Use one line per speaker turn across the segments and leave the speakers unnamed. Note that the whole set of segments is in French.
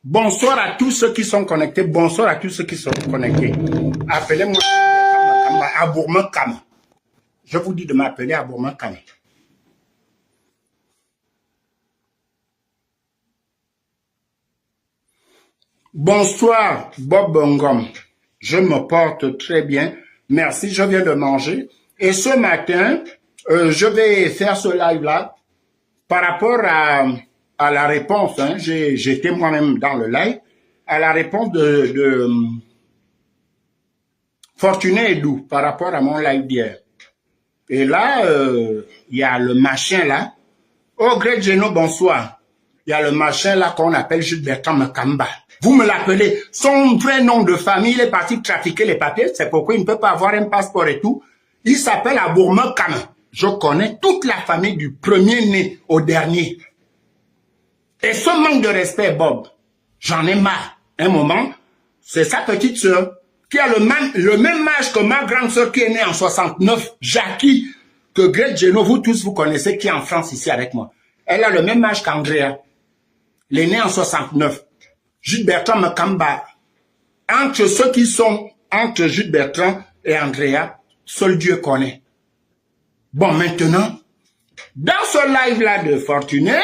Bonsoir à tous ceux qui sont connectés. Bonsoir à tous ceux qui sont connectés. Appelez-moi Abourmakam. Je vous dis de m'appeler Abourmakam. Bonsoir Bob Ngom. Je me porte très bien. Merci, je viens de manger. Et ce matin, je vais faire ce live-là par rapport à la réponse. Hein, j'étais moi-même dans le live. À la réponse de Fortuné Edou par rapport à mon live d'hier. Et là, il y a le machin là. Oh, Greg Geno, bonsoir. Il y a le machin là qu'on appelle Gilbertan Makamba. Vous me l'appelez. Son vrai nom de famille, il est parti trafiquer les papiers. C'est pourquoi il ne peut pas avoir un passeport et tout. Il s'appelle Abourmakam. Je connais toute la famille du premier né au dernier. Et ce manque de respect, Bob, j'en ai marre. Un moment, c'est sa petite sœur qui a le même âge que ma grande sœur qui est née en 69, Jackie, que Greg Geno, vous tous vous connaissez, qui est en France ici avec moi. Elle a le même âge qu'Andrea. Elle est née en 69. Jude Bertrand Makamba. Entre ceux qui sont entre Jude Bertrand et Andrea, seul Dieu connaît. Bon, maintenant, dans ce live-là de Fortuné,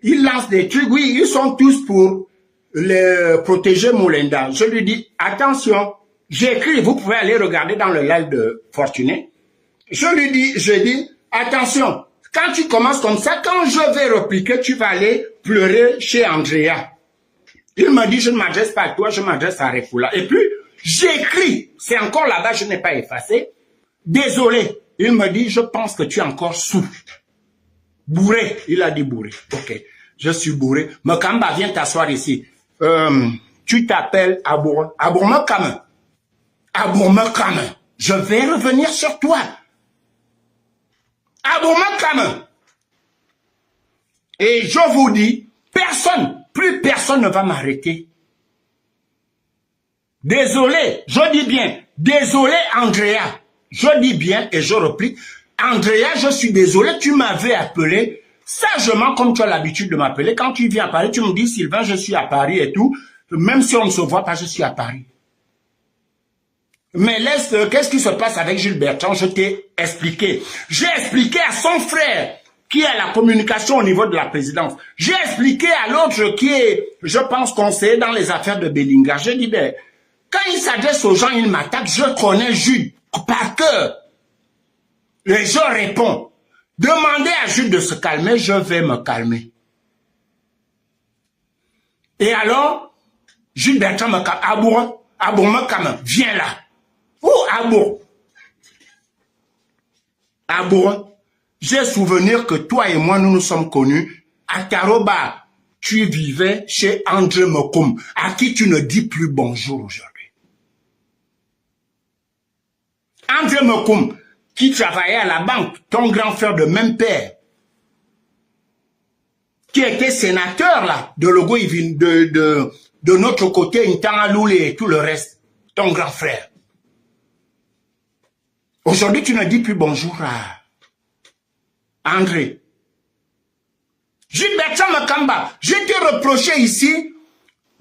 il lance des trucs. Oui, ils sont tous pour le protéger Moulenda. Je lui dis, attention, j'ai écrit, vous pouvez aller regarder dans le live de Fortuné. Je dis, attention, quand tu commences comme ça, quand je vais répliquer, tu vas aller pleurer chez Andrea. Il me dit, je ne m'adresse pas à toi, je m'adresse à Refoula. Et puis, j'écris, c'est encore là-bas, je n'ai pas effacé. Désolé. Il me dit, je pense que tu es encore sous. Bourré. Il a dit bourré. Ok. Je suis bourré. Makamba, viens t'asseoir ici. Tu t'appelles Abourmakam. Abourmakam. Je vais revenir sur toi. Abourmakam. Et je vous dis, plus personne ne va m'arrêter. Désolé, je dis bien, désolé Andrea. Je dis bien et je réplique, Andrea, je suis désolé, tu m'avais appelé sagement comme tu as l'habitude de m'appeler. Quand tu viens à Paris, tu me dis, Sylvain, je suis à Paris et tout. Même si on ne se voit pas, je suis à Paris. Mais laisse, qu'est-ce qui se passe avec Jules Bertrand? Je t'ai expliqué. J'ai expliqué à son frère qui est à la communication au niveau de la présidence. J'ai expliqué à l'autre qui est, je pense, conseiller dans les affaires de Bellinga. J'ai dit, ben, quand il s'adresse aux gens, il m'attaque, je connais Jules par cœur. Et je réponds, demandez à Jules de se calmer, je vais me calmer. Et alors, Jules Bertrand me calme, Abourmakam, viens là. Où Abour, j'ai souvenir que toi et moi, nous nous sommes connus. À Taroba, tu vivais chez André Mokoum, à qui tu ne dis plus bonjour aujourd'hui. André Mokoum, qui travaillait à la banque, ton grand frère de même père, qui était sénateur là, de Logo, de notre côté, Ntanga Loulé et tout le reste, ton grand frère. Aujourd'hui, tu ne dis plus bonjour à André. Jules Bertrand Makamba, je t'ai reproché ici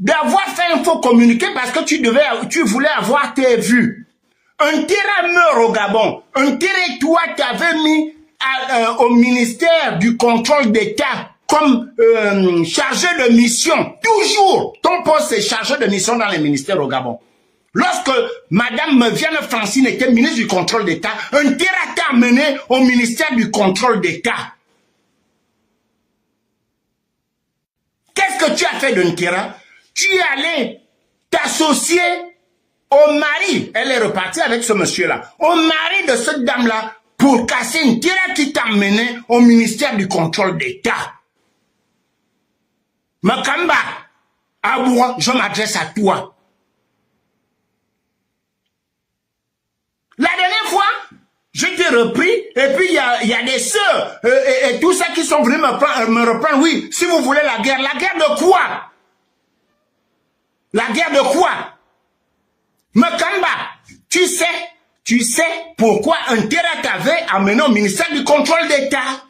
d'avoir fait un faux communiqué parce que tu voulais avoir tes vues. Un terrain meurt au Gabon. Un terrain, toi, t'avais mis au ministère du contrôle d'État comme chargé de mission. Toujours, ton poste est chargé de mission dans les ministères au Gabon. Lorsque Madame Viviane Francine était ministre du contrôle d'État, un terrain t'a amené au ministère du contrôle d'État. Qu'est-ce que tu as fait d'un terrain? Tu es allé t'associer au mari, elle est repartie avec ce monsieur-là, au mari de cette dame-là, pour casser une terre qui t'a mené au ministère du contrôle d'État. Makamba, Aboura, je m'adresse à toi. La dernière fois, je t'ai repris, et puis il y a des sœurs, et tout ça qui sont venus me reprendre. Oui, si vous voulez la guerre de quoi? La guerre de quoi? Makamba, tu sais pourquoi un terrain t'avait amené au ministère du contrôle d'État.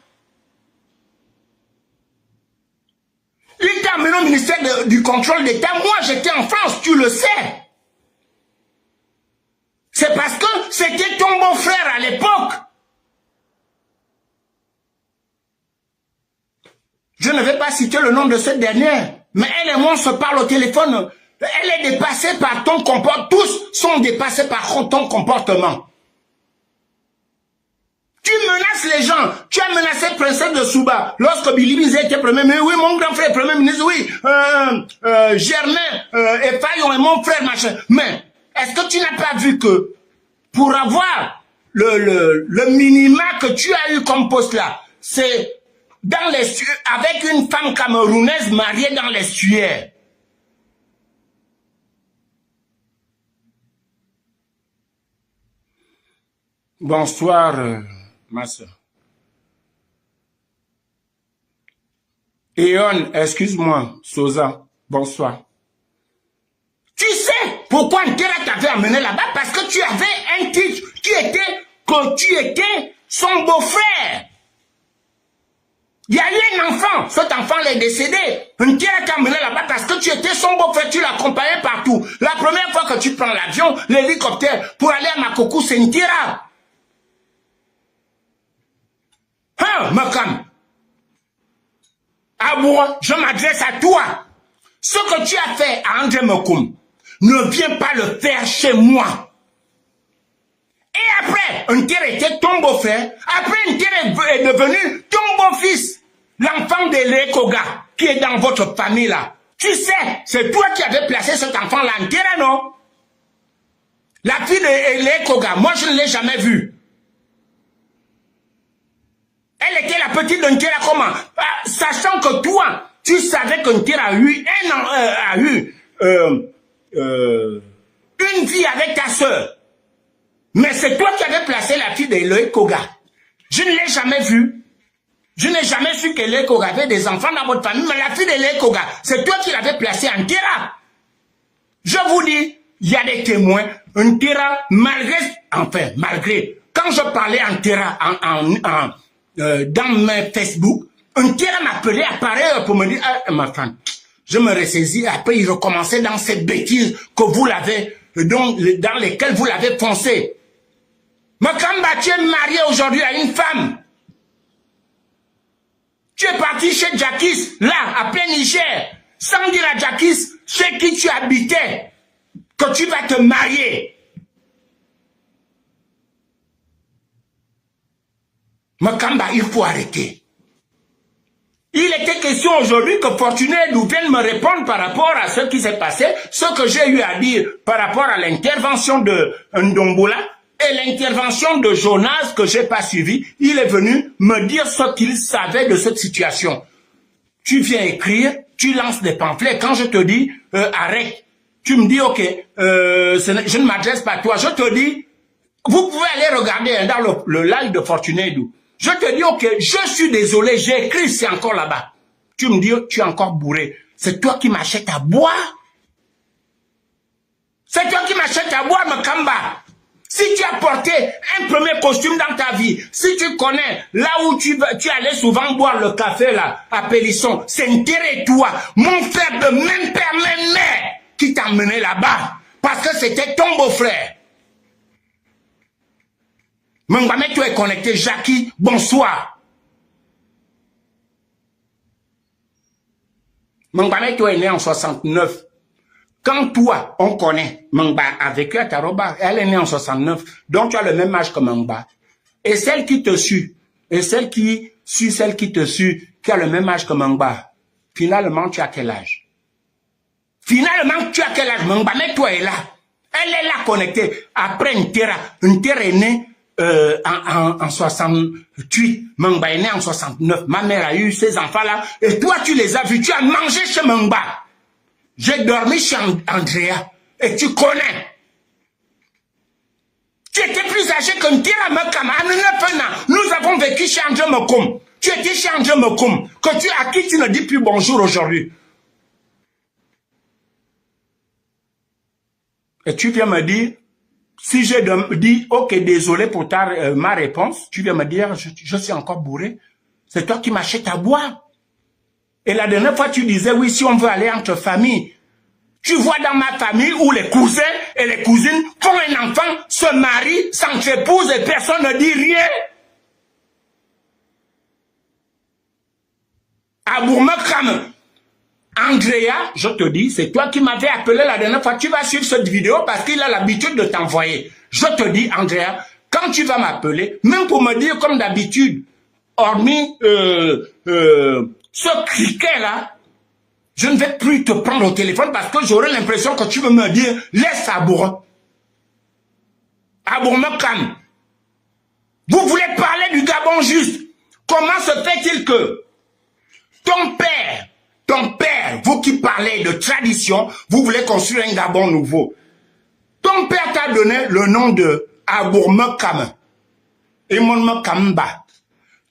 Il t'a amené au ministère du contrôle d'État. Moi, j'étais en France, tu le sais. C'est parce que c'était ton beau-frère à l'époque. Je ne vais pas citer le nom de cette dernière, mais elle et moi, on se parle au téléphone. Elle est dépassée par ton comportement. Tous sont dépassés par ton comportement. Tu menaces les gens. Tu as menacé Princesse de Souba lorsque Billy Bizet était premier ministre. Oui, mon grand frère premier ministre, oui. Germain et Fayon est mon frère, machin. Mais est-ce que tu n'as pas vu que pour avoir le minima que tu as eu comme poste là, c'est dans l'estuaire, avec une femme camerounaise mariée dans l'estuaire. Bonsoir, ma soeur. Eon, excuse-moi, Sosa, bonsoir. Tu sais pourquoi Ntera t'avait amené là-bas? Parce que tu avais un titre, que tu étais son beau-frère. Il y a eu un enfant, cet enfant est décédé. Ntera t'a amené là-bas parce que tu étais son beau-frère, tu l'accompagnais partout. La première fois que tu prends l'avion, l'hélicoptère, pour aller à Makoko, c'est Ntera. Hein, Makam? Ah bon, je m'adresse à toi. Ce que tu as fait à André Mokoum, ne viens pas le faire chez moi. Et après, Ntera était ton beau-frère. Après, Ntera est devenu ton beau-fils. L'enfant de Lekoga, qui est dans votre famille là. Tu sais, c'est toi qui avais placé cet enfant là, Ntera, non? La fille de Lekoga, moi je ne l'ai jamais vue. Elle était la petite de Ntera comment? Sachant que toi, tu savais que Ntera a eu une vie avec ta soeur. Mais c'est toi qui avais placé la fille de Eloé Koga. Je ne l'ai jamais vue. Je n'ai jamais su qu'Eloé Koga avait des enfants dans votre famille, mais la fille de Eloé Koga, c'est toi qui l'avais placée en Ntera. Je vous dis, il y a des témoins. Ntera, malgré, quand je parlais en Ntera, dans mes Facebook, Ntera m'appelait à pareille heure pour me dire, ah, ma femme, je me ressaisis, après il recommençait dans cette bêtise que vous l'avez, dans lesquelles vous l'avez foncé. Makamba, tu es marié aujourd'hui à une femme. Tu es parti chez Jackies, là, à plein Niger, sans dire à Jackies chez qui tu habitais, que tu vas te marier. Makamba, il faut arrêter. Il était question aujourd'hui que Fortuné nous vienne me répondre par rapport à ce qui s'est passé, ce que j'ai eu à dire par rapport à l'intervention de Ndombola et l'intervention de Jonas que j'ai pas suivi. Il est venu me dire ce qu'il savait de cette situation. Tu viens écrire, tu lances des pamphlets. Quand je te dis arrête, tu me dis ok, je ne m'adresse pas à toi. Je te dis, vous pouvez aller regarder dans le live de Fortuné. Je te dis, ok, je suis désolé, j'ai écrit, c'est encore là-bas. Tu me dis, tu es encore bourré. C'est toi qui m'achètes à boire. C'est toi qui m'achètes à boire, Makamba. Si tu as porté un premier costume dans ta vie, si tu connais là où tu allais souvent boire le café là, à Pélisson, c'est Ntera toi, mon frère de même père, même mère, qui t'a mené là-bas. Parce que c'était ton beau-frère. Mangame, tu es connecté. Jackie, bonsoir. Mangame, tu es né en 69. Quand toi, on connaît, Mangba a vécu à Taroba, elle est née en 69, donc tu as le même âge que Mangba. Et celle qui te suit, et celle qui suit celle qui te suit, qui a le même âge que Mangba, finalement, tu as quel âge? Finalement, tu as quel âge? Mangba, mais toi est là. Elle est là connectée. Après Ntera est née en 68, Mangba est né en 69, ma mère a eu ces enfants-là, et toi tu les as vus, tu as mangé chez Mangba. J'ai dormi chez Andrea, et tu connais. Tu étais plus âgé que Ntera Makama, à 9 ans, nous avons vécu chez André Mokoum. Tu étais chez André Mokoum, à qui tu ne dis plus bonjour aujourd'hui. Et tu viens me dire, si je dis, ok, désolé pour ma réponse, tu viens me dire, je suis encore bourré. C'est toi qui m'achètes à boire. Et la dernière fois, tu disais, oui, si on veut aller entre familles, tu vois dans ma famille où les cousins et les cousines font un enfant, se marient, s'entreposent et personne ne dit rien. À Bourmekram, Andrea, je te dis, c'est toi qui m'avais appelé la dernière fois. Tu vas suivre cette vidéo parce qu'il a l'habitude de t'envoyer. Je te dis, Andrea, quand tu vas m'appeler, même pour me dire comme d'habitude, hormis ce criquet là, je ne vais plus te prendre au téléphone parce que j'aurai l'impression que tu veux me dire, laisse Abour. Abourmekam. Vous voulez parler du Gabon juste. Comment se fait-il que ton père, vous qui parlez de tradition, vous voulez construire un Gabon nouveau. Ton père t'a donné le nom de Abourmekam. Et mon Kamba.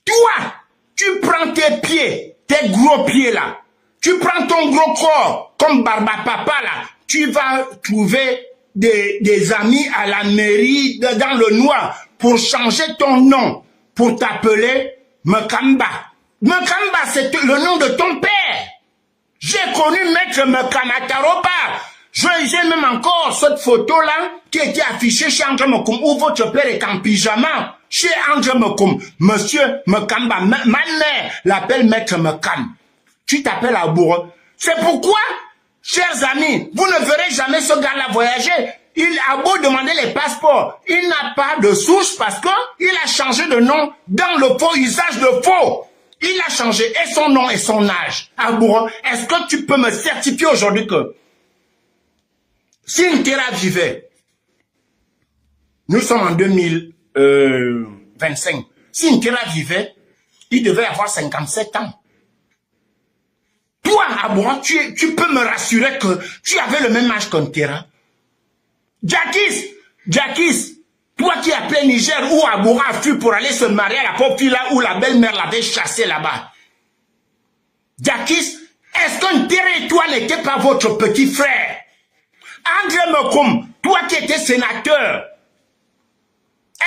Toi, tu prends tes pieds, tes gros pieds là. Tu prends ton gros corps, comme Barba Papa là, tu vas trouver des amis à la mairie dans le noir pour changer ton nom, pour t'appeler Mekamba. Mekamba, c'est le nom de ton père. J'ai connu Maître Mekama Taroba. J'ai même encore cette photo-là qui était affichée chez André Mekoum, où votre père est en pyjama. Chez André Mekoum, Monsieur Mekamba, ma mère l'appelle Maître Mekam. Tu t'appelles Abour. C'est pourquoi, chers amis, vous ne verrez jamais ce gars-là voyager. Il a beau demander les passeports. Il n'a pas de souche parce qu'il a changé de nom dans le faux usage de faux. Il a changé et son nom et son âge. Abour, est-ce que tu peux me certifier aujourd'hui que si Ntera vivait, nous sommes en 2025, si Ntera vivait, il devait avoir 57 ans. Toi, Aboura, tu peux me rassurer que tu avais le même âge qu'Ntera. Jacques, toi qui appelais Niger où Aboura fut pour aller se marier à la pauvre fille là où la belle-mère l'avait chassé là-bas. Jacques, est-ce que Ntera et toi n'étaient pas votre petit frère? André Mekoum, toi qui étais sénateur,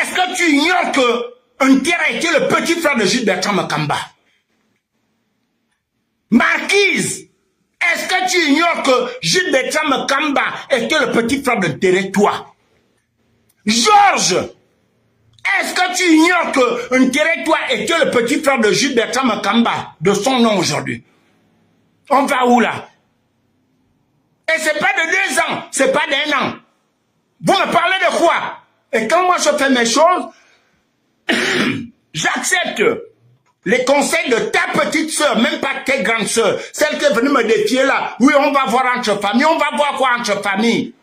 est-ce que tu ignores que Ntera était le petit frère de Jules Bertrand Makamba? Marquise, est-ce que tu ignores que Jules Bertrand Makamba était le petit frère de Ntera, toi? Georges, est-ce que tu ignores que Ntera, toi, était le petit frère de Jules Bertrand Makamba, de son nom aujourd'hui? On va où là? Et c'est pas de 2 ans, c'est pas d'1 an. Vous me parlez de quoi? Et quand moi je fais mes choses, j'accepte les conseils de ta petite soeur, même pas tes grandes soeurs, celle qui est venue me défier là. Oui, on va voir entre familles. On va voir quoi entre familles?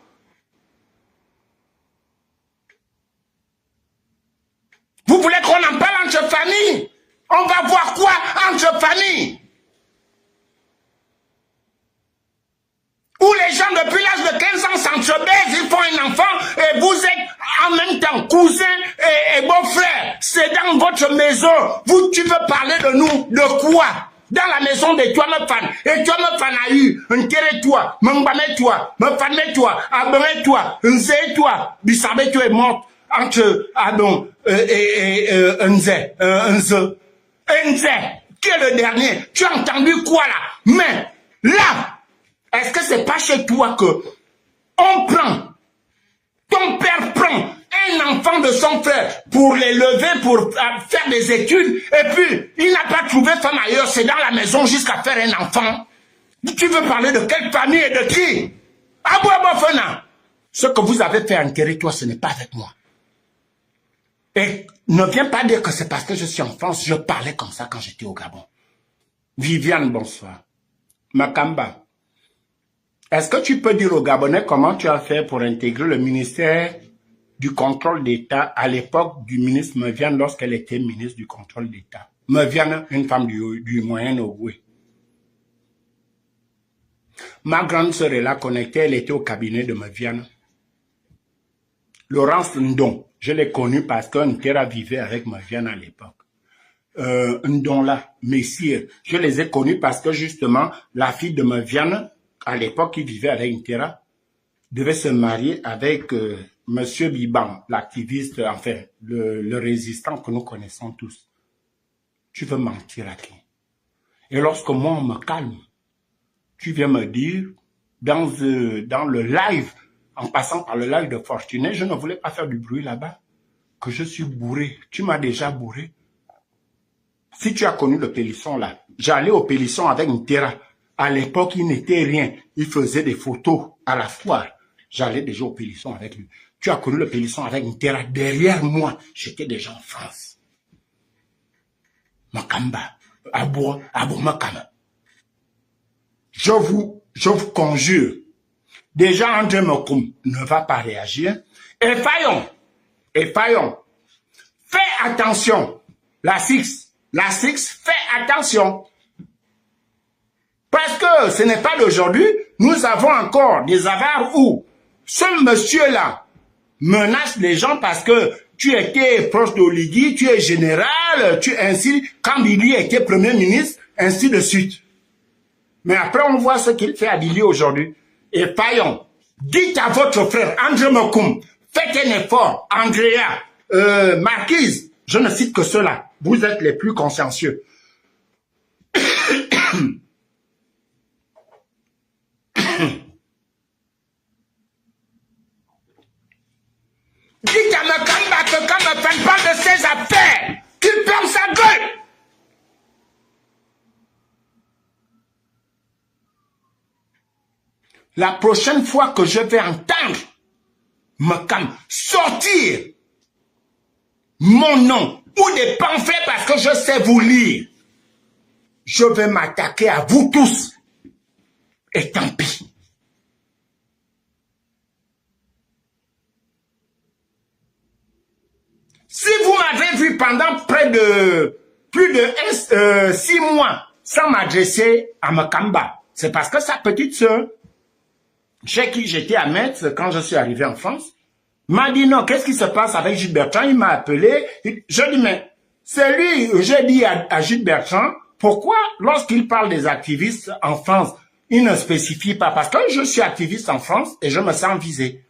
Vous voulez qu'on en parle entre familles? On va voir quoi entre familles? Où les gens depuis l'âge de 15 ans s'entrebaisent, ils font un enfant et vous êtes en même temps cousin et beau-frère. C'est dans votre maison. Vous, tu veux parler de nous, de quoi? Dans la maison de toi, me fan. Et toi, me fan a eu. Ntere toi, Mbame toi, me fan toi, Abere toi, Nze toi, Bissabe toi est mort entre Adon et Nze. Nze, qui est le dernier? Tu as entendu quoi là? Mais là, est-ce que c'est pas chez toi que on prend, ton père prend un enfant de son frère pour l'élever, pour faire des études, et puis il n'a pas trouvé femme ailleurs, c'est dans la maison jusqu'à faire un enfant? Tu veux parler de quelle famille et de qui? Abou Abofana. Ce que vous avez fait en territoire, ce n'est pas avec moi. Et ne viens pas dire que c'est parce que je suis en France, je parlais comme ça quand j'étais au Gabon. Viviane, bonsoir. Makamba. Est-ce que tu peux dire aux Gabonais comment tu as fait pour intégrer le ministère du contrôle d'État à l'époque du ministre Meviane lorsqu'elle était ministre du contrôle d'État? Meviane, une femme du Moyen-Ogooué. Ma grande sœur est là connectée, elle était au cabinet de Meviane. Laurence Ndon, je l'ai connue parce que Ntera vivait avec Meviane à l'époque. Ndon là, Messire, je les ai connus parce que justement, la fille de Meviane, à l'époque, qui vivait avec Ntera, devait se marier avec Monsieur Biban, l'activiste, enfin, le résistant que nous connaissons tous. Tu veux mentir à qui? Et lorsque moi, on me calme, tu viens me dire, dans le live, en passant par le live de Fortuné, je ne voulais pas faire du bruit là-bas, que je suis bourré. Tu m'as déjà bourré. Si tu as connu le Pélisson là, j'allais au Pélisson avec une terra. À l'époque, il n'était rien. Il faisait des photos à la foire. J'allais déjà au Pélisson avec lui. Tu as connu le Pélisson avec une terra. Derrière moi, j'étais déjà en France. Makamba, Abo Makama. Je vous conjure, déjà André Mokoum ne va pas réagir. Et Fayon, fais attention. La Six, fais attention. Parce que ce n'est pas d'aujourd'hui, nous avons encore des avares où ce monsieur-là menace les gens parce que tu étais proche d'Oligui, tu es général, tu ainsi, quand Billy était premier ministre, ainsi de suite. Mais après, on voit ce qu'il fait à Billy aujourd'hui. Et Fayon, dites à votre frère, André Mokoum, faites un effort, Andrea, Marquise, je ne cite que ceux-là. Vous êtes les plus consciencieux. Dites à Makamba que quand ne parle pas de ses affaires, qu'il ferme sa gueule. La prochaine fois que je vais entendre Makamba sortir mon nom ou des pamphlets parce que je sais vous lire, je vais m'attaquer à vous tous. Et tant pis. Si vous m'avez vu pendant plus de 6 mois sans m'adresser à Makamba, c'est parce que sa petite sœur, chez qui j'étais à Metz quand je suis arrivé en France, m'a dit non, qu'est-ce qui se passe avec Jules Bertrand? Il m'a appelé, je dis mais c'est lui, j'ai dit à Jules Bertrand, pourquoi lorsqu'il parle des activistes en France, il ne spécifie pas, parce que je suis activiste en France et je me sens visé.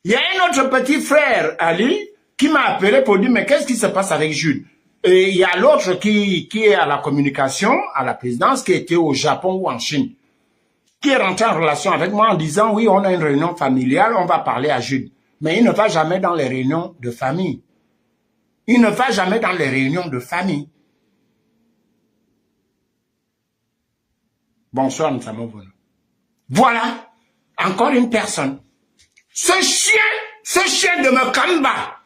Il y a un autre petit frère, Ali, qui m'a appelé pour dire, mais qu'est-ce qui se passe avec Jules? Et il y a l'autre qui est à la communication, à la présidence, qui était au Japon ou en Chine, qui est rentré en relation avec moi en disant, oui, on a une réunion familiale, on va parler à Jules. Mais il ne va jamais dans les réunions de famille. Il ne va jamais dans les réunions de famille. Bonsoir, Nsamovono. Voilà, encore une personne. Ce chien de Makamba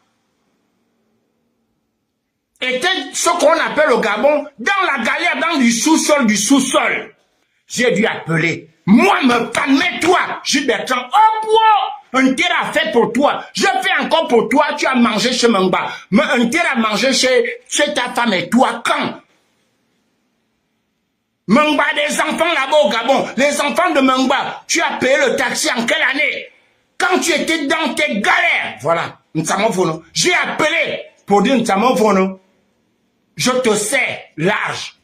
était ce qu'on appelle au Gabon, dans la galère, dans du sous-sol du sous-sol. J'ai dû appeler. Moi, mets-toi, Jules Bertrand. Oh, wow, un tel a fait pour toi. Je fais encore pour toi. Tu as mangé chez Mangba. Mais un tel a mangé chez ta femme et toi quand? Mangba, des enfants là-bas au Gabon. Les enfants de Mangba. Tu as payé le taxi en quelle année? Quand tu étais dans tes galères. Voilà. Nsamovono. J'ai appelé pour dire Nsamovono. Je te sais large.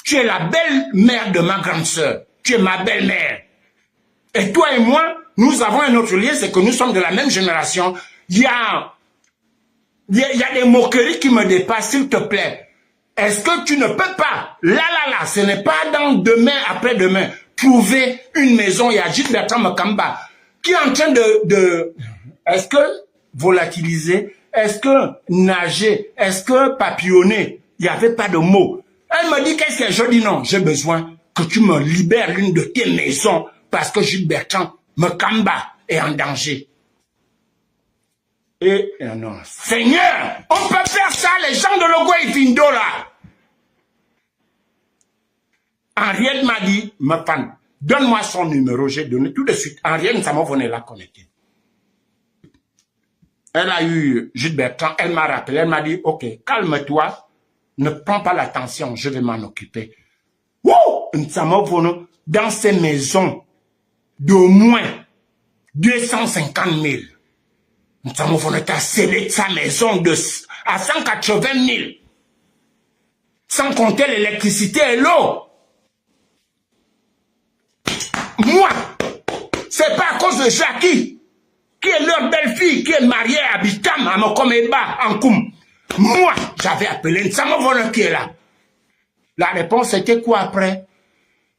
Tu es la belle-mère de ma grande sœur. Tu es ma belle-mère. Et toi et moi, nous avons un autre lien, c'est que nous sommes de la même génération. Il y a des moqueries qui me dépassent, s'il te plaît. Est-ce que tu ne peux pas, là, ce n'est pas dans demain, après-demain, trouver une maison, il y a Jules Bertrand Makamba, qui est en train est-ce que volatiliser, est-ce que nager, est-ce que papillonner, il n'y avait pas de mots. Elle me dit, qu'est-ce que je dis? Non, j'ai besoin que tu me libères l'une de tes maisons parce que Jules Bertrand Makamba est en danger. Et non, Seigneur, on peut faire ça, les gens de Logo et Vindo là. Henriette m'a dit, ma femme, donne-moi son numéro, j'ai donné tout de suite. Henriette, ça m'a venu la connecter. Elle a eu Jules Bertrand, elle m'a rappelé, elle m'a dit, ok, calme-toi, ne prends pas l'attention, je vais m'en occuper. Wouh! Nsamovono, dans ces maisons d'au moins 250 000. Nsamovono t'a scellé sa maison à 180 000. Sans compter l'électricité et l'eau. Moi, c'est pas à cause de Jackie, qui est leur belle-fille, qui est mariée à Bitam, à Mokomeba, en Koum. Moi, j'avais appelé Nsamovono qui est là. La réponse était quoi après?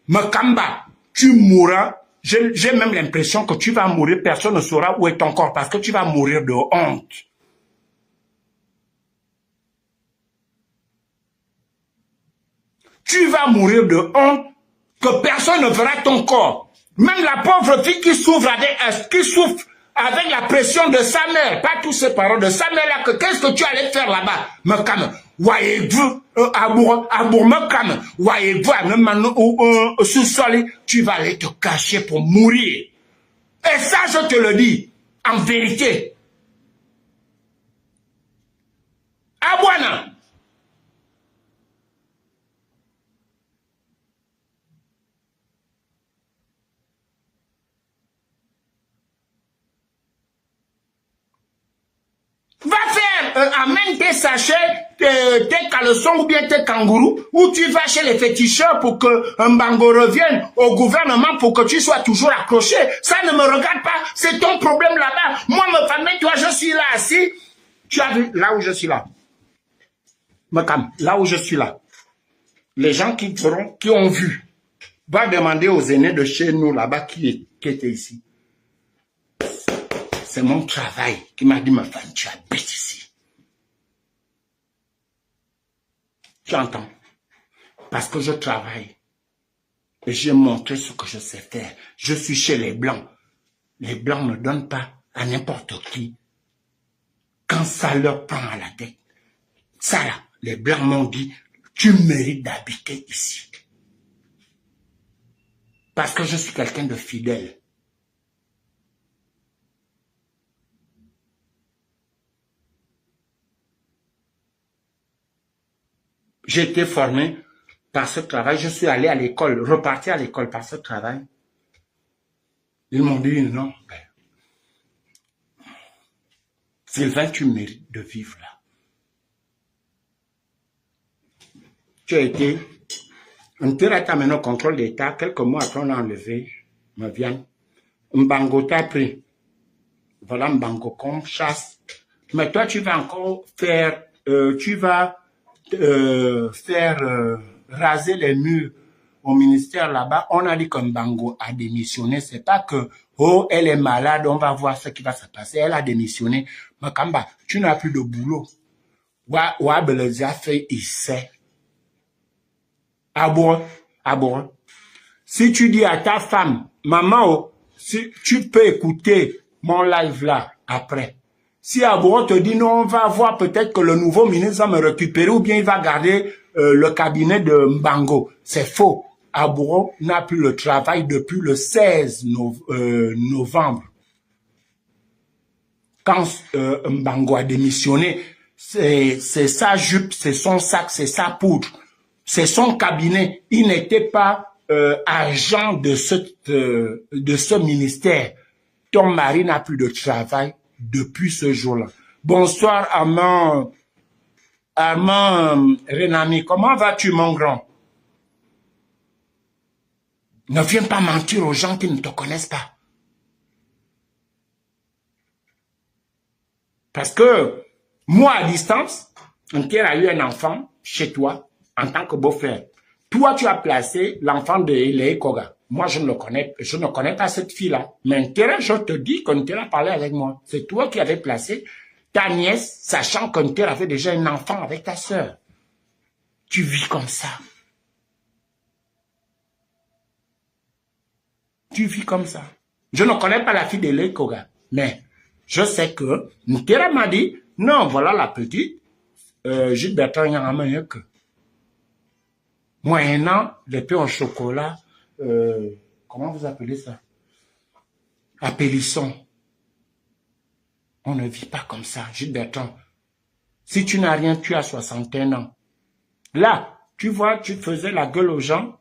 Makamba, tu mourras. J'ai même l'impression que tu vas mourir, personne ne saura où est ton corps parce que tu vas mourir de honte. Tu vas mourir de honte que personne ne verra ton corps. Même la pauvre fille qui souffre avec la pression de sa mère, pas tous ses parents, de sa mère là, qu'est-ce que tu allais faire là-bas? Makamba, voyez-vous, voyez-vous, sous-sol, tu vas aller te cacher pour mourir. Et ça, je te le dis, en vérité. Abouana. Va faire, amène tes sachets, tes caleçons ou bien tes kangourous, ou tu vas chez les féticheurs pour que un bango revienne au gouvernement pour que tu sois toujours accroché. Ça ne me regarde pas, c'est ton problème là-bas. Moi, ma famille, toi, je suis là assis. Tu as vu, là où je suis là. Makam, là où je suis là. Les gens qui ont vu, va demander aux aînés de chez nous là-bas qui étaient ici. C'est mon travail qui m'a dit, ma femme, tu habites ici. Tu entends? Parce que je travaille. Et j'ai montré ce que je sais faire. Je suis chez les Blancs. Les Blancs ne donnent pas à n'importe qui quand ça leur prend à la tête. Ça là, les Blancs m'ont dit, tu mérites d'habiter ici. Parce que je suis quelqu'un de fidèle. J'ai été formé par ce travail. Je suis allé à l'école, reparti à l'école par ce travail. Ils m'ont dit non. Sylvain, tu mérites de vivre là. Tu as été. On t'a amené au contrôle d'État. Quelques mois après, on a enlevé ma viande. Mbango t'a pris. Voilà Mbango comme chasse. Mais toi, tu vas encore faire. Tu vas faire raser les murs au ministère là-bas. On a dit que Mbango a démissionné. C'est pas que, oh, elle est malade, on va voir ce qui va se passer. Elle a démissionné. Makamba, tu n'as plus de boulot. Ouabelezi a fait essai. Abon. Si tu dis à ta femme, maman, si tu peux écouter mon live là après. Si Abouan te dit non, on va voir peut-être que le nouveau ministre va me récupérer ou bien il va garder le cabinet de Mbango. C'est faux. Abouan n'a plus le travail depuis le 16 novembre. Quand Mbango a démissionné, c'est sa jupe, c'est son sac, c'est sa poudre, c'est son cabinet. Il n'était pas agent de ce ministère. Ton mari n'a plus de travail depuis ce jour-là. Bonsoir, Armand Renami. Comment vas-tu, mon grand? Ne viens pas mentir aux gens qui ne te connaissent pas. Parce que moi, à distance, Nker a eu un enfant chez toi en tant que beau-frère. Toi, tu as placé l'enfant de Elei Koga. Moi, je ne connais pas cette fille-là. Mais Nker, je te dis que Nker a parlé avec moi. C'est toi qui avais placé ta nièce, sachant que Nker avait déjà un enfant avec ta sœur. Tu vis comme ça. Tu vis comme ça. Je ne connais pas la fille d'Elei Koga. Mais je sais que Nker m'a dit, non, voilà la petite. Gilles Bertrand, il y a un meilleur que. Moyennant les pains au chocolat, comment vous appelez ça? Appélisson. On ne vit pas comme ça, Gilles Bertrand. Si tu n'as rien, tu as 61 ans. Là, tu vois, tu faisais la gueule aux gens.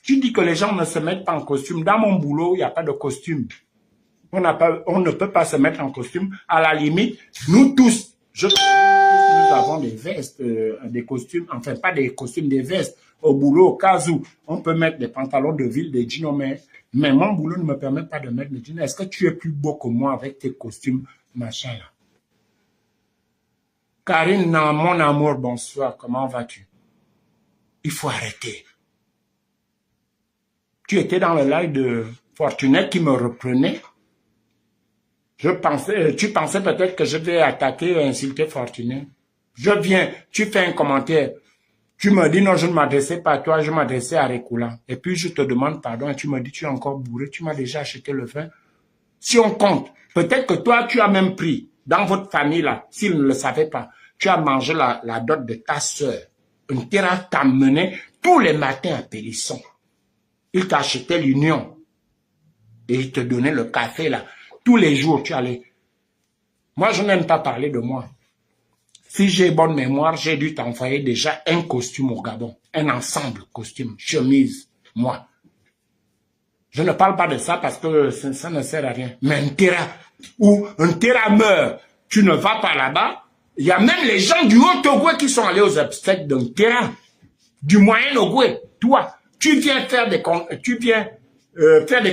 Tu dis que les gens ne se mettent pas en costume. Dans mon boulot, il n'y a pas de costume. On ne peut pas se mettre en costume. À la limite, nous tous, nous avons des vestes, des costumes, enfin pas des costumes, des vestes au boulot, au cas où on peut mettre des pantalons de ville, des jeans, mais mon boulot ne me permet pas de mettre des jeans. Est-ce que tu es plus beau que moi avec tes costumes, machin là? Karine, mon amour, bonsoir, comment vas-tu? Il faut arrêter. Tu étais dans le live de Fortuné qui me reprenait. Tu pensais peut-être que je vais attaquer et insulter Fortuné. Je viens, tu fais un commentaire. Tu me dis non, je ne m'adressais pas à toi, je m'adressais à Récoulant. Et puis je te demande pardon et tu me dis tu es encore bourré, tu m'as déjà acheté le vin. Si on compte, peut-être que toi tu as même pris, dans votre famille là, s'ils ne le savaient pas, tu as mangé la dot de ta sœur. Une terre t'amenait tous les matins à Pélisson. Il t'achetait l'union. Et il te donnait le café là. Tous les jours tu allais. Moi je n'aime pas parler de moi. Si j'ai bonne mémoire, j'ai dû t'envoyer déjà un costume au Gabon. Un ensemble costume, chemise, moi. Je ne parle pas de ça parce que ça ne sert à rien. Mais un terrain où un terrain meurt, tu ne vas pas là-bas. Il y a même les gens du Haut-Ogooué qui sont allés aux obsèques d'un terrain. Du Moyen-Ogooué. Toi, tu viens faire des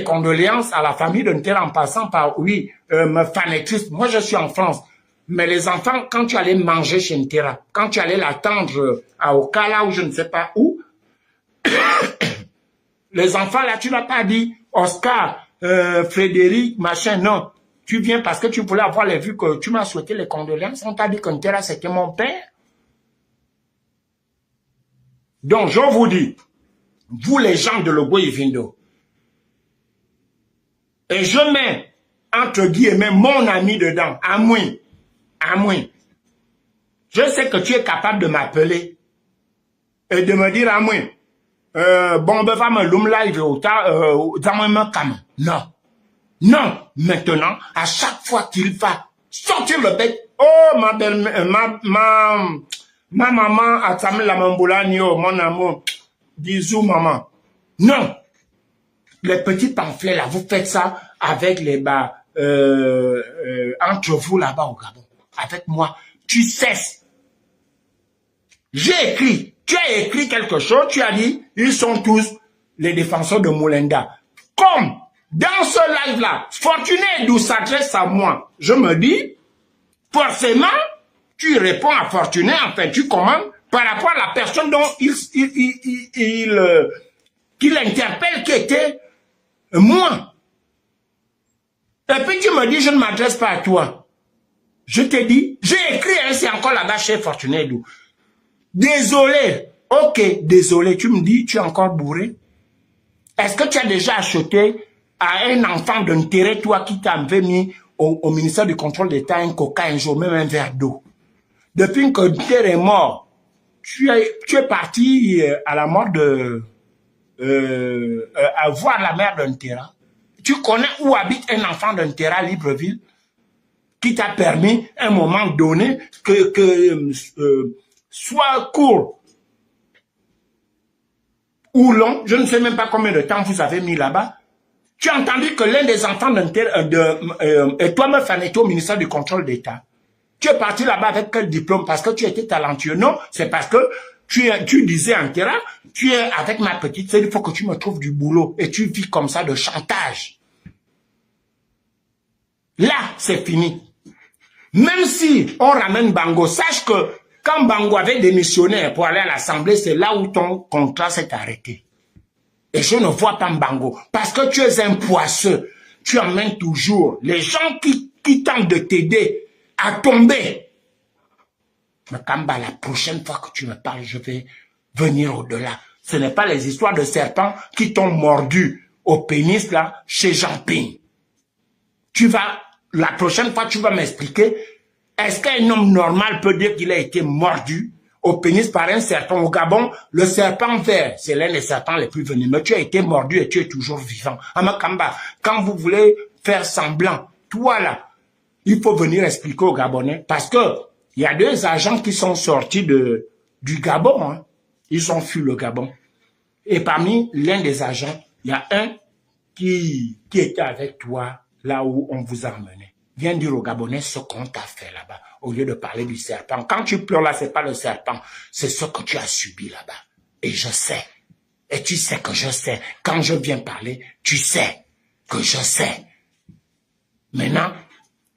condoléances à la famille d'un terrain en passant par, oui, me fanatisme. Moi, je suis en France. Mais les enfants, quand tu allais manger chez Ntera, quand tu allais l'attendre à Okala ou je ne sais pas où, les enfants là, tu n'as pas dit Oscar, Frédéric, machin, non. Tu viens parce que tu voulais avoir les vues que tu m'as souhaité les condoléances. On t'a dit que Ntera, c'était mon père. Donc, je vous dis, vous les gens de Logo et Vindo, et je mets, entre guillemets, mon ami dedans, à moi. Je sais que tu es capable de m'appeler et de me dire à moi, bon, ben, va me l'homme live dans mon cam. Non. Non. Maintenant, à chaque fois qu'il va sortir le bec, oh, ma belle, ma maman, Atamé la Mamboulani, oh, mon amour, bisous, maman. Non. Les petits pamphlets, là, vous faites ça avec les entre vous là-bas au Gabon. Avec moi, tu cesses. J'ai écrit, tu as écrit quelque chose, tu as dit, ils sont tous les défenseurs de Moulenda. Comme dans ce live-là, Fortuné Edou s'adresse à moi, je me dis, forcément, tu réponds à Fortuné, enfin, tu commandes par rapport à la personne dont qu'il interpelle, qui était moi. Et puis tu me dis, je ne m'adresse pas à toi. Je te dis, j'ai écrit, hein, c'est encore là-bas chez Fortuné Edou. Désolé. Ok, désolé. Tu me dis, tu es encore bourré. Est-ce que tu as déjà acheté à un enfant d'intérêt, toi qui t'avais mis au ministère du contrôle d'État un coca un jour, même un verre d'eau? Depuis que Ntera est mort, tu es parti à la mort de... à voir la mère d'Ntera. Tu connais où habite un enfant d'Ntera à Libreville qui t'a permis, à un moment donné, que soit court ou long, je ne sais même pas combien de temps vous avez mis là-bas, tu as entendu que l'un des enfants et toi, me fanais au ministère du contrôle d'État. Tu es parti là-bas avec quel diplôme? Parce que tu étais talentueux? Non, c'est parce que tu disais en terrain, tu es avec ma petite sœur, il faut que tu me trouves du boulot. Et tu vis comme ça de chantage. Là, c'est fini. Même si on ramène Bango, sache que quand Bango avait démissionné pour aller à l'Assemblée, c'est là où ton contrat s'est arrêté. Et je ne vois pas Bango. Parce que tu es un poisseux. Tu emmènes toujours les gens qui tentent de t'aider à tomber. Mais Kamba, la prochaine fois que tu me parles, je vais venir au-delà. Ce n'est pas les histoires de serpents qui t'ont mordu au pénis, là, chez Jean Ping. La prochaine fois, tu vas m'expliquer, est-ce qu'un homme normal peut dire qu'il a été mordu au pénis par un serpent? Au Gabon, le serpent vert, c'est l'un des serpents les plus venimeux. Tu as été mordu et tu es toujours vivant. Amakamba, quand vous voulez faire semblant, toi là, il faut venir expliquer aux Gabonais, parce que il y a 2 agents qui sont sortis du Gabon. Hein. Ils ont fui le Gabon. Et parmi l'un des agents, il y a un qui était avec toi là où on vous a emmené. Viens dire aux Gabonais ce qu'on t'a fait là-bas, au lieu de parler du serpent. Quand tu pleures là, c'est pas le serpent, c'est ce que tu as subi là-bas. Et je sais. Et tu sais que je sais. Quand je viens parler, tu sais que je sais. Maintenant,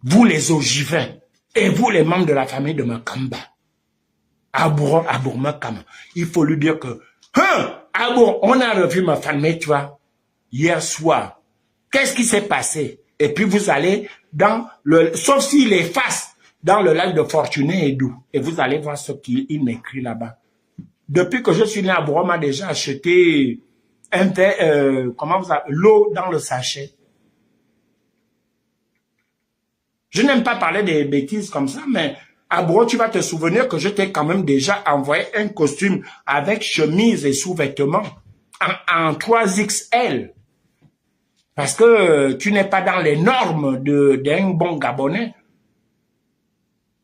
vous les ogivins, et vous les membres de la famille de Makamba, Abour Makamba, il faut lui dire que, Abour, on a revu ma famille, tu vois. hier soir. Qu'est-ce qui s'est passé? Et puis vous allez dans le... Sauf s'il efface dans le live de Fortuné et Doux. Et vous allez voir ce qu'il m'écrit là-bas. Depuis que je suis né à Bourg, on m'a déjà acheté un verre, l'eau dans le sachet. Je n'aime pas parler des bêtises comme ça, mais à Bourg, tu vas te souvenir que je t'ai quand même déjà envoyé un costume avec chemise et sous-vêtements en 3XL. Parce que tu n'es pas dans les normes d'un bon Gabonais.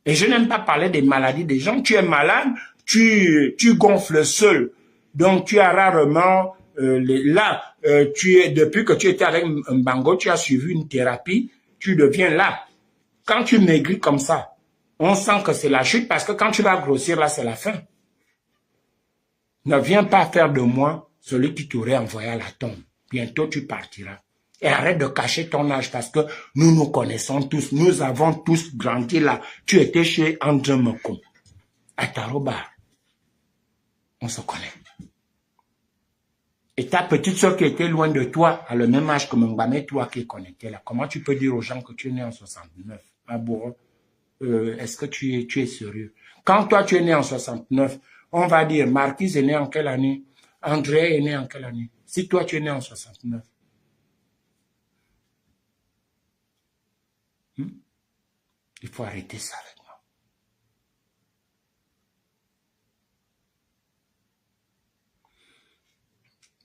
Et je n'aime pas parler des maladies des gens. Tu es malade, tu gonfles seul. Donc tu as rarement... depuis que tu étais avec Mbango, tu as suivi une thérapie, tu deviens là. Quand tu maigris comme ça, on sent que c'est la chute parce que quand tu vas grossir, là, c'est la fin. Ne viens pas faire de moi celui qui t'aurait envoyé à la tombe. Bientôt, tu partiras. Et arrête de cacher ton âge parce que nous nous connaissons tous. Nous avons tous grandi là. Tu étais chez André Moko, à Tarobar. On se connaît. Et ta petite soeur qui était loin de toi, à le même âge que Mbame, toi qui es connecté là. Comment tu peux dire aux gens que tu es né en 69? Ah bon, est-ce que tu es sérieux? Quand toi tu es né en 69, on va dire Marquise est né en quelle année? André est né en quelle année? Si toi tu es né en 69. Il faut arrêter ça avec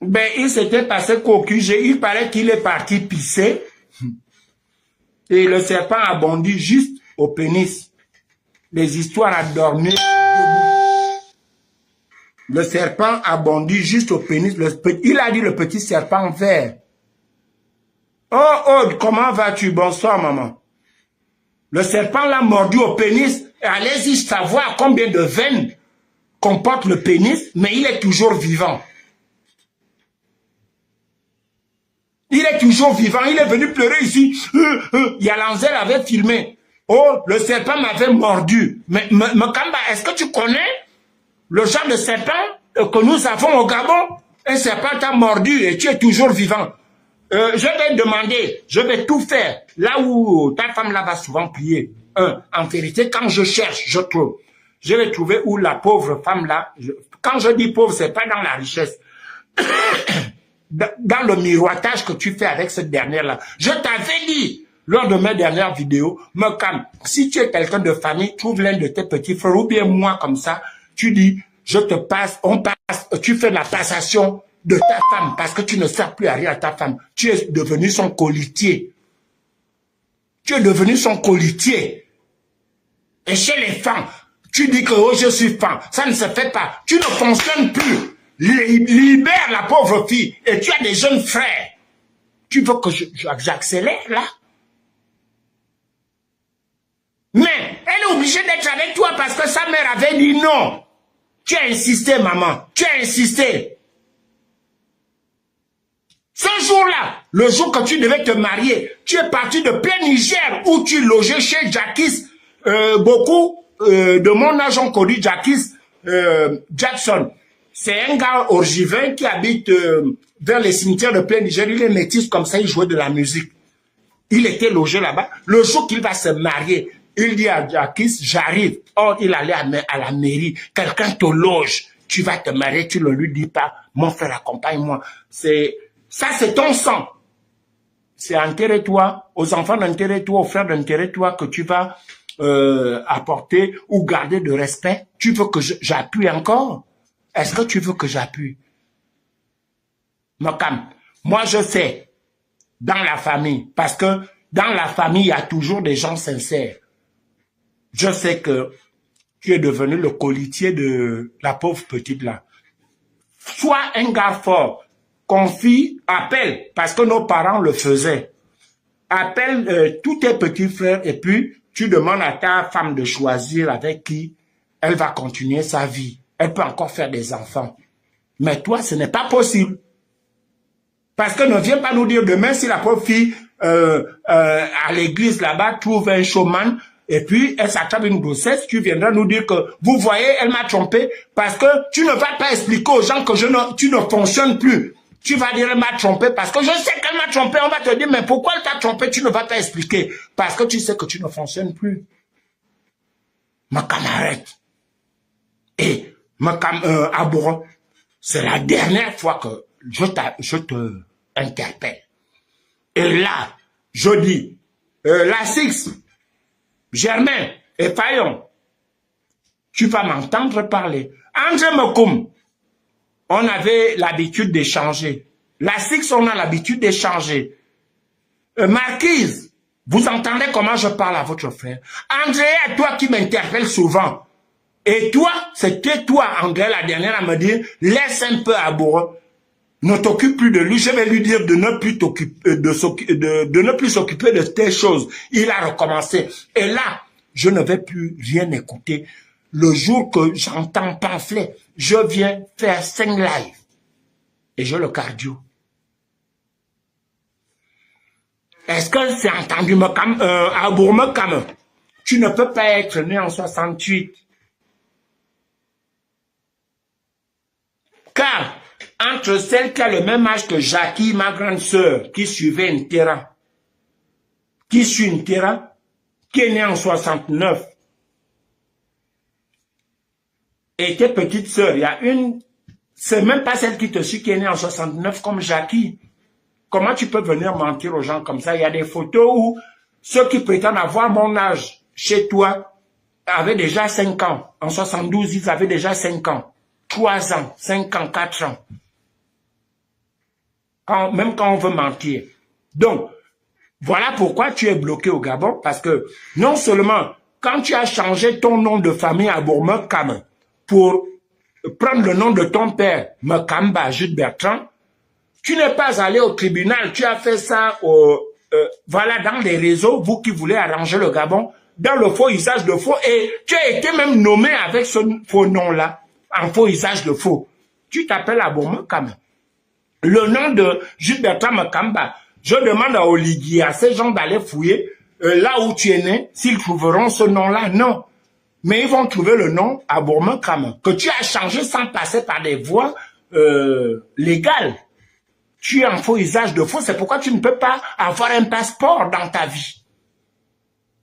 moi. Ben, il s'était passé qu'au QG, il paraît qu'il est parti pisser. Et le serpent a bondi juste au pénis. Les histoires à dormir. Le serpent a bondi juste au pénis. Il a dit le petit serpent vert. Oh, comment vas-tu? Bonsoir, maman. Le serpent l'a mordu au pénis. Et allez-y savoir combien de veines comporte le pénis, mais il est toujours vivant. Il est toujours vivant. Il est venu pleurer ici. Yalanzel avait filmé. Oh, le serpent m'avait mordu. Mais Makamba, est-ce que tu connais le genre de serpent que nous avons au Gabon? Un serpent t'a mordu et tu es toujours vivant. Je vais demander, je vais tout faire. Là où ta femme là va souvent prier. En vérité, quand je cherche, je trouve. Je vais trouver où la pauvre femme là, quand je dis pauvre, c'est pas dans la richesse. Dans le miroitage que tu fais avec cette dernière-là. Je t'avais dit, lors de mes dernières vidéos, Mokam, si tu es quelqu'un de famille, trouve l'un de tes petits frères, ou bien moi comme ça, tu dis, je te passe, on passe, tu fais la passation de ta femme, parce que tu ne sers plus à rien à ta femme. Tu es devenu son colitier. Tu es devenu son colitier. Et chez les femmes, tu dis que oh, je suis femme. Ça ne se fait pas. Tu ne fonctionnes plus. Libère la pauvre fille. Et tu as des jeunes frères. Tu veux que j'accélère là? Mais elle est obligée d'être avec toi parce que sa mère avait dit non. Tu as insisté, maman. Tu as insisté. Ce jour-là, le jour que tu devais te marier, tu es parti de plein Niger où tu logeais chez Jackie. Beaucoup de mon âge ont connu Jackie Jackson. C'est un gars orgivin qui habite vers les cimetières de plein Niger. Il est métis comme ça, il jouait de la musique. Il était logé là-bas. Le jour qu'il va se marier, il dit à Jackie, j'arrive. Or, il allait à la mairie. Quelqu'un te loge. Tu vas te marier, tu ne lui dis pas. Mon frère, accompagne-moi. Ça, c'est ton sang. C'est enterre-toi, aux enfants d'enterre-toi, aux frères d'enterre-toi que tu vas apporter ou garder de respect. Tu veux que j'appuie encore? Est-ce que tu veux que j'appuie? Mokam, moi je sais, dans la famille, parce que dans la famille, il y a toujours des gens sincères. Je sais que tu es devenu le colitier de la pauvre petite là. Sois un gars fort. Confie, appelle, parce que nos parents le faisaient. Appelle tous tes petits frères et puis tu demandes à ta femme de choisir avec qui elle va continuer sa vie. Elle peut encore faire des enfants. Mais toi, ce n'est pas possible. Parce que ne viens pas nous dire demain si la pauvre fille à l'église là-bas trouve un showman et puis elle s'attrape une grossesse, tu viendras nous dire que vous voyez, elle m'a trompé parce que tu ne vas pas expliquer aux gens que tu ne fonctionnes plus. Tu vas dire, elle m'a trompé parce que je sais qu'elle m'a trompé. On va te dire, mais pourquoi elle t'a trompé? Tu ne vas pas expliquer. Parce que tu sais que tu ne fonctionnes plus. Ma camarade. Et Abour, c'est la dernière fois que je te interpelle. Et là, je dis, la Six, Germain et Fayon, tu vas m'entendre parler. André Mokoum, on avait l'habitude d'échanger. La Six, on a l'habitude d'échanger. Marquise, vous entendez comment je parle à votre frère. André, toi qui m'interpelle souvent. Et toi, c'était toi, André, la dernière à me dire, laisse un peu Abour. Ne t'occupe plus de lui. Je vais lui dire de ne plus t'occuper, de ne plus s'occuper de telles choses. Il a recommencé. Et là, je ne vais plus rien écouter. Le jour que j'entends pamphlet, je viens faire 5 lives. Et je le cardio. Est-ce que c'est entendu, Abour Mekam? Tu ne peux pas être né en 68. Car, entre celle qui a le même âge que Jackie, ma grande sœur, qui suivait Ntera, qui suit Ntera, qui est née en 69, et tes petites sœurs, il y a une, c'est même pas celle qui te suit qui est née en 69 comme Jackie. Comment tu peux venir mentir aux gens comme ça? Il y a des photos où ceux qui prétendent avoir mon âge chez toi avaient déjà 5 ans. En 72, ils avaient déjà 5 ans. 3 ans, 5 ans, 4 ans. Même quand on veut mentir. Donc, voilà pourquoi tu es bloqué au Gabon, parce que non seulement quand tu as changé ton nom de famille à Bourmekam pour prendre le nom de ton père, Mekamba Jude Bertrand, tu n'es pas allé au tribunal, tu as fait ça voilà, dans les réseaux, vous qui voulez arranger le Gabon, dans le faux usage de faux, et tu as été même nommé avec ce faux nom-là, en faux usage de faux. Tu t'appelles Abourmekam. Le nom de Jude Bertrand Mekamba, je demande à Oligui, à ces gens d'aller fouiller là où tu es né, s'ils trouveront ce nom-là, non. Mais ils vont trouver le nom à Bourmekam, que tu as changé sans passer par des voies légales. Tu es en faux usage de faux, c'est pourquoi tu ne peux pas avoir un passeport dans ta vie.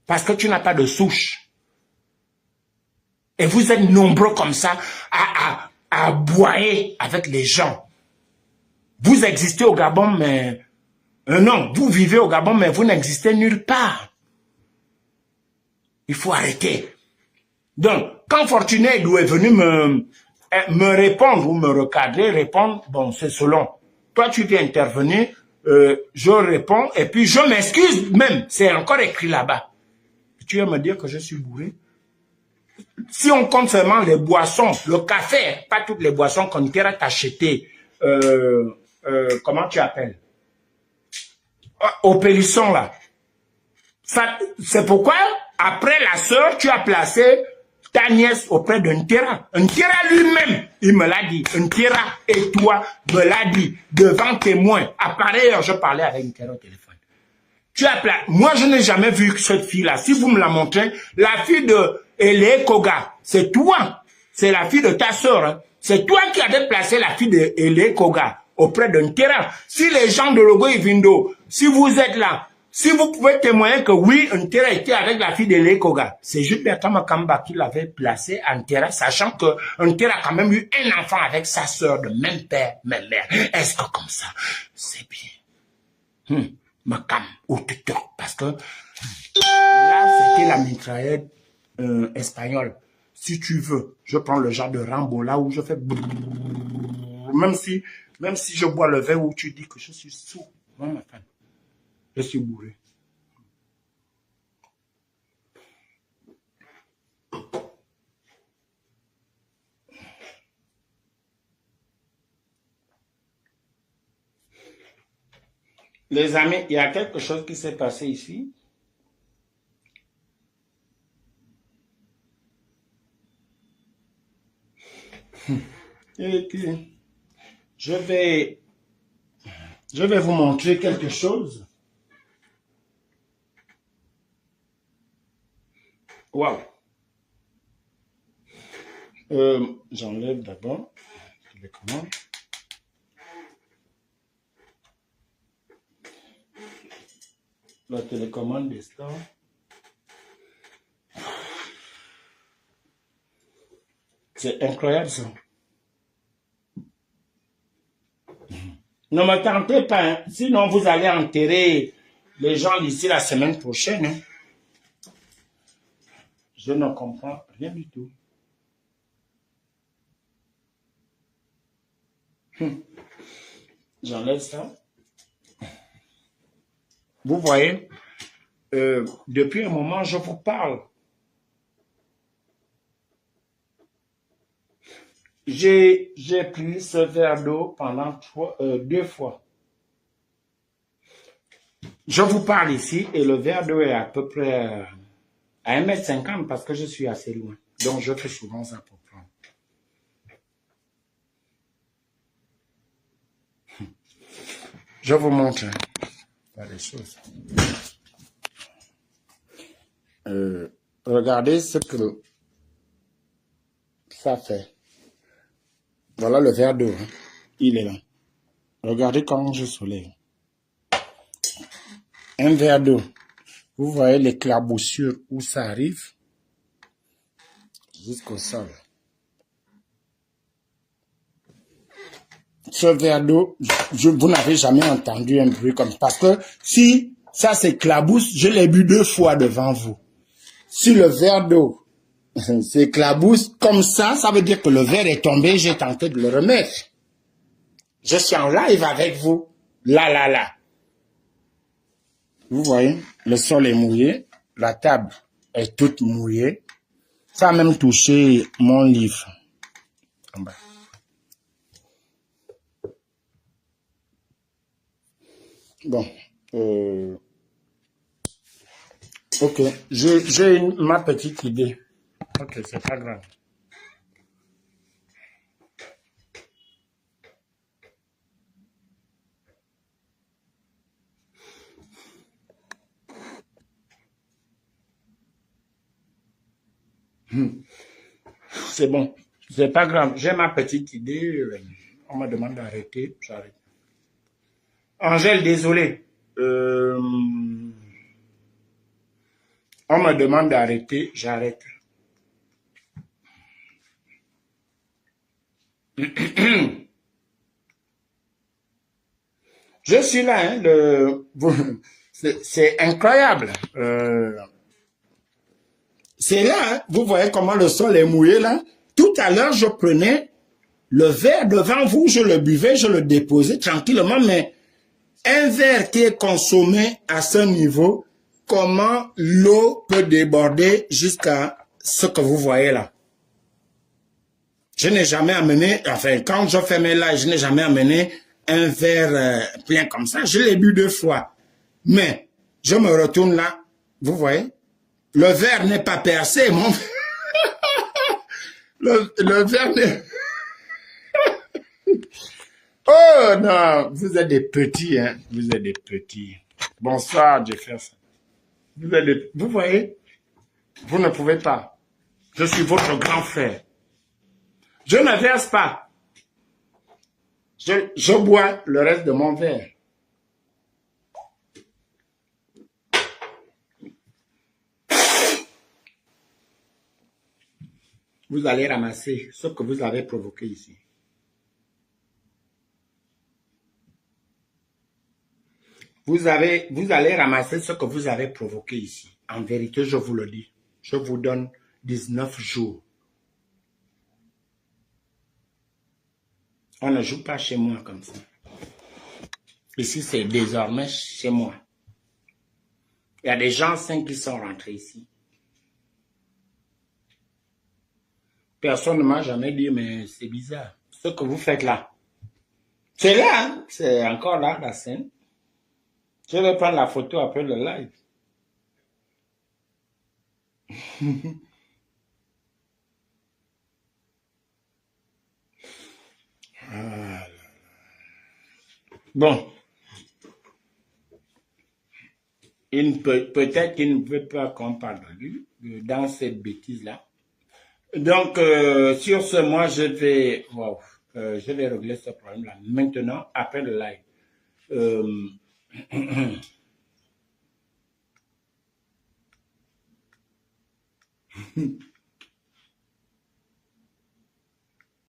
Parce que tu n'as pas de souche. Et vous êtes nombreux comme ça à aboyer avec les gens. Vous existez au Gabon, mais... non, vous vivez au Gabon, mais vous n'existez nulle part. Il faut arrêter. Donc, quand Fortuné Edou est venu me répondre ou me recadrer, répondre, bon, c'est selon. Toi, tu viens intervenir, je réponds, et puis je m'excuse même. C'est encore écrit là-bas. Tu viens me dire que je suis bourré. Si on compte seulement les boissons, le café, pas toutes les boissons qu'on t'a acheté, comment tu appelles? Au Pélisson, là. C'est pourquoi, après la sœur, tu as placé ta nièce auprès d'un Ntera. Ntera lui-même, il me l'a dit. Ntera et toi me l'a dit devant témoin. À pareille heure, je parlais avec Ntera au téléphone. Tu as moi, je n'ai jamais vu cette fille-là. Si vous me la montrez, la fille de Ele Koga, c'est toi. C'est la fille de ta sœur. Hein. C'est toi qui avais placé la fille de Ele Koga auprès d'un terrain. Si les gens de Logo et Vindo, si vous êtes là, si vous pouvez témoigner que oui, un terrain était avec la fille de Ele Koga, c'est juste Bertrand Makamba qui l'avait placé en terrain, sachant que un terrain a quand même eu un enfant avec sa sœur de même père, même mère. Est-ce que comme ça, c'est bien? Makam au tuteur, parce que là, c'était la mitraillette espagnole. Si tu veux, je prends le genre de Rambo là où je fais même si je bois le verre où tu dis que je suis sourd. Non, ma femme. Je suis bourré. Les amis, il y a quelque chose qui s'est passé ici. Et puis, je vais vous montrer quelque chose. Waouh. J'enlève d'abord les commandes. La télécommande des stores. C'est incroyable ça. Ne me tentez pas, hein. Sinon vous allez enterrer les gens d'ici la semaine prochaine. Hein. Je ne comprends rien du tout. J'enlève ça. Vous voyez, depuis un moment, je vous parle. J'ai pris ce verre d'eau pendant 2 fois. Je vous parle ici et le verre d'eau est à peu près à 1,50 m parce que je suis assez loin. Donc, je fais souvent ça pour prendre. Je vous montre pas des choses. Regardez ce que ça fait. Voilà le verre d'eau. Hein. Il est là. Regardez comment je soulève. Un verre d'eau. Vous voyez l'éclaboussure où ça arrive jusqu'au sol. Ce verre d'eau, vous n'avez jamais entendu un bruit comme ça. Parce que si ça s'éclabousse, je l'ai bu 2 fois devant vous. Si le verre d'eau s'éclabousse comme ça veut dire que le verre est tombé, j'ai tenté de le remettre. Je suis en live avec vous. Là. Vous voyez, le sol est mouillé, la table est toute mouillée. Ça a même touché mon livre. En bas. Bon. Ok, j'ai ma petite idée. Ok, c'est pas grave. C'est bon, c'est pas grave. J'ai ma petite idée. On me demande d'arrêter, j'arrête. Angèle, désolé. On me demande d'arrêter, j'arrête. Je suis là, hein, c'est incroyable. C'est là, hein, vous voyez comment le sol est mouillé là. Tout à l'heure, je prenais le verre devant vous, je le buvais, je le déposais tranquillement, mais un verre qui est consommé à ce niveau, comment l'eau peut déborder jusqu'à ce que vous voyez là. Je n'ai jamais amené, enfin, quand je fais mes lives, je n'ai jamais amené un verre plein comme ça. Je l'ai bu 2 fois. Mais, je me retourne là, vous voyez, le verre n'est pas percé, mon... le verre n'est... Oh non, vous êtes des petits, hein. Vous êtes des petits. Bonsoir, Jefferson. Vous voyez, vous ne pouvez pas. Je suis votre grand frère. Je ne verse pas. Je bois le reste de mon verre. Vous allez ramasser ce que vous avez provoqué ici. Vous allez ramasser ce que vous avez provoqué ici. En vérité, je vous le dis. Je vous donne 19 jours. On ne joue pas chez moi comme ça. Ici, c'est désormais chez moi. Il y a des gens sains qui sont rentrés ici. Personne ne m'a jamais dit, mais c'est bizarre. Ce que vous faites là. C'est là, hein? C'est encore là, la scène. Je vais prendre la photo après le live. Ah, bon. Peut-être qu'il ne veut pas qu'on parle de lui dans cette bêtise-là. Donc, sur ce, moi, je vais régler ce problème-là maintenant, après le live.